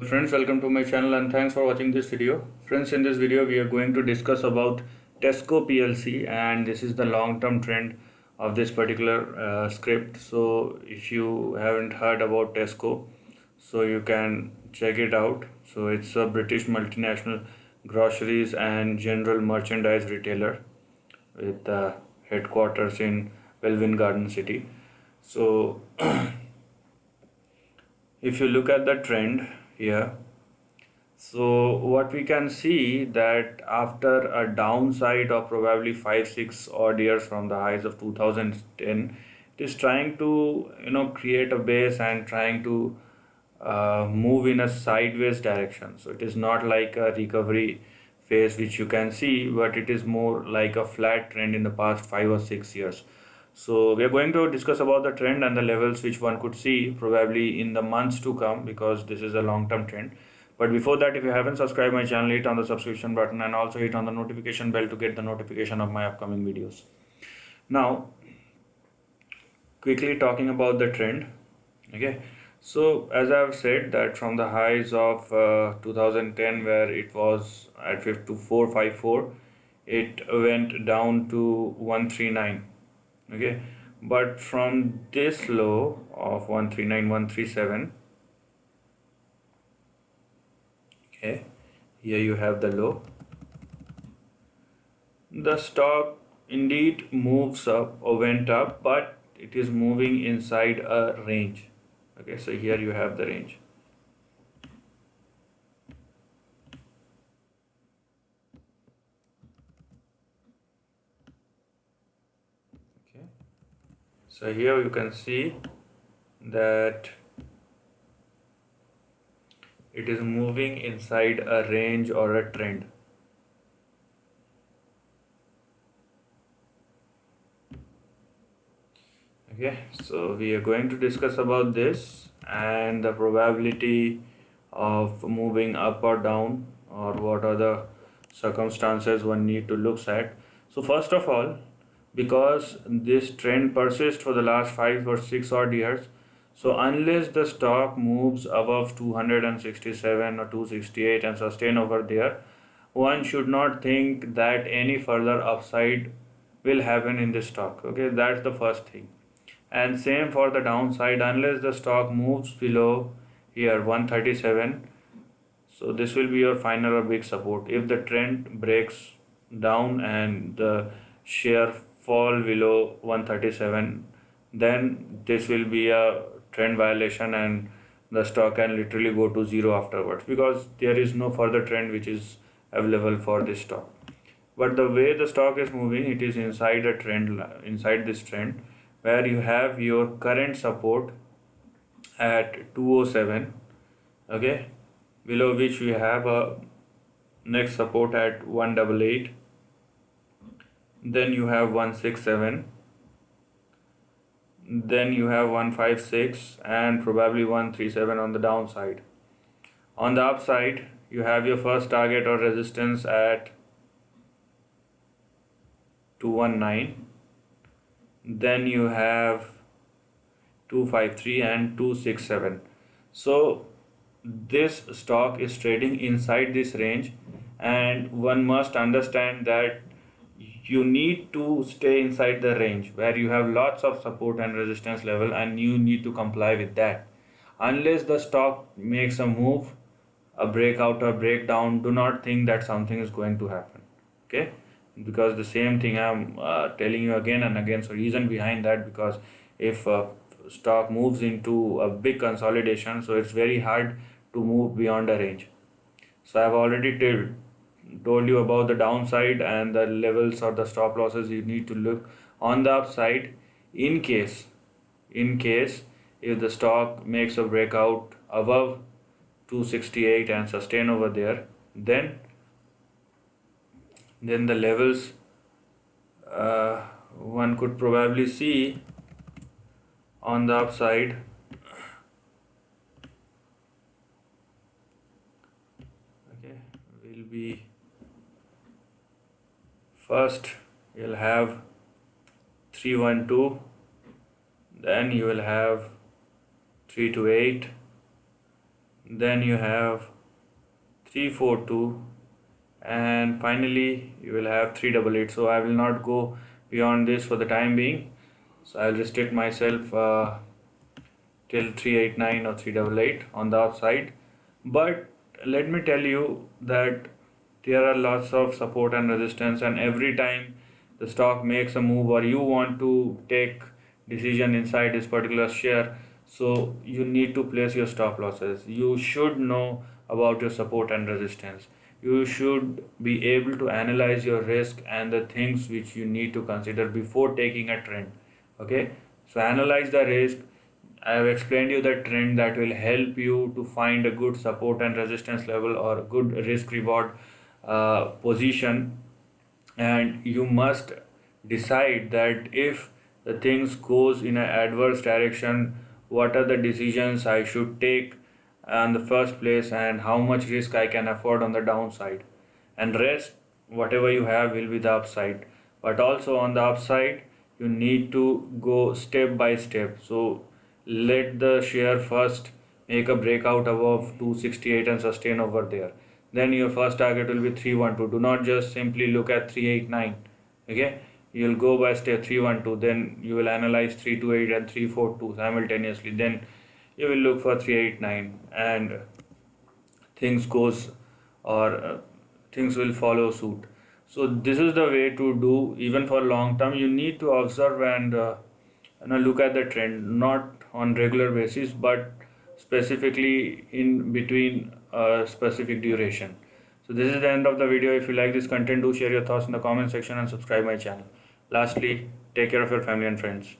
Friends, welcome to my channel and thanks for watching this video. Friends, in this video we are going to discuss about Tesco PLC, and this is the long-term trend of this particular script. So if you haven't heard about Tesco, so you can check it out. So it's a British multinational groceries and general merchandise retailer with headquarters in Welwyn Garden City. So if you look at the trend here, so what we can see that after a downside of probably 5-6 odd years from the highs of 2010, it is trying to create a base and trying to move in a sideways direction. So it is not like a recovery phase which you can see, but it is more like a flat trend in the past 5 or 6 years. So we are going to discuss about the trend and the levels which one could see probably in the months to come, because this is a long-term trend. But before that, if you haven't subscribed my channel, hit on the subscription button and also hit on the notification bell to get the notification of my upcoming videos. Now, quickly talking about the trend. Okay, so as I've said that from the highs of 2010, where it was at 454, it went down to 139. Okay, but from this low of 139, 137, okay, here you have the low. The stock indeed moves up or went up, but it is moving inside a range. Okay, so here you have the range. Okay, so here you can see that it is moving inside a range or a trend. Okay, so we are going to discuss about this and the probability of moving up or down, or what are the circumstances one need to look at. So first of all, because this trend persists for the last 5 or 6 odd years, so unless the stock moves above 267 or 268 and sustain over there, one should not think that any further upside will happen in this stock. Okay, that's the first thing. And same for the downside, unless the stock moves below here 137. So this will be your final or big support. If the trend breaks down and the share fall below 137, then this will be a trend violation and the stock can literally go to zero afterwards, because there is no further trend which is available for this stock. But the way the stock is moving, it is inside a trend, inside this trend, where you have your current support at 207. Okay, below which we have a next support at 188, then you have 167, then you have 156 and probably 137 on the downside. On the upside, you have your first target or resistance at 219, then you have 253 and 267. So this stock is trading inside this range, and one must understand that you need to stay inside the range where you have lots of support and resistance level, and you need to comply with that. Unless the stock makes a move, a breakout or breakdown, do not think that something is going to happen. Okay, because the same thing I'm telling you again and again. So reason behind that, because if stock moves into a big consolidation, so it's very hard to move beyond a range. So I've already told you about the downside and the levels or the stop losses you need to look. On the upside, in case if the stock makes a breakout above 268 and sustain over there, then the levels one could probably see on the upside. Okay, will be first you'll have 312, then you will have 328, then you have 342, and finally you will have 388. So I will not go beyond this for the time being, so I'll restrict myself till 389 or 388 on the upside. But let me tell you that there are lots of support and resistance, and every time the stock makes a move or you want to take decision inside this particular share, so you need to place your stop losses. You should know about your support and resistance. You should be able to analyze your risk and the things which you need to consider before taking a trend. Okay, so analyze the risk. I have explained you the trend that will help you to find a good support and resistance level or good risk reward position, and you must decide that if the things goes in an adverse direction, what are the decisions I should take in the first place and how much risk I can afford on the downside, and rest whatever you have will be the upside. But also on the upside you need to go step by step. So let the share first make a breakout above 268 and sustain over there, then your first target will be 312. Do not just simply look at 389. Okay, you'll go by step 312, then you will analyze 328 and 342 simultaneously, then you will look for 389, and things goes or things will follow suit. So this is the way to do. Even for long term you need to observe and look at the trend, not on regular basis but specifically in between a specific duration. So this is the end of the video. If you like this content, do share your thoughts in the comment section and subscribe my channel. Lastly, take care of your family and friends.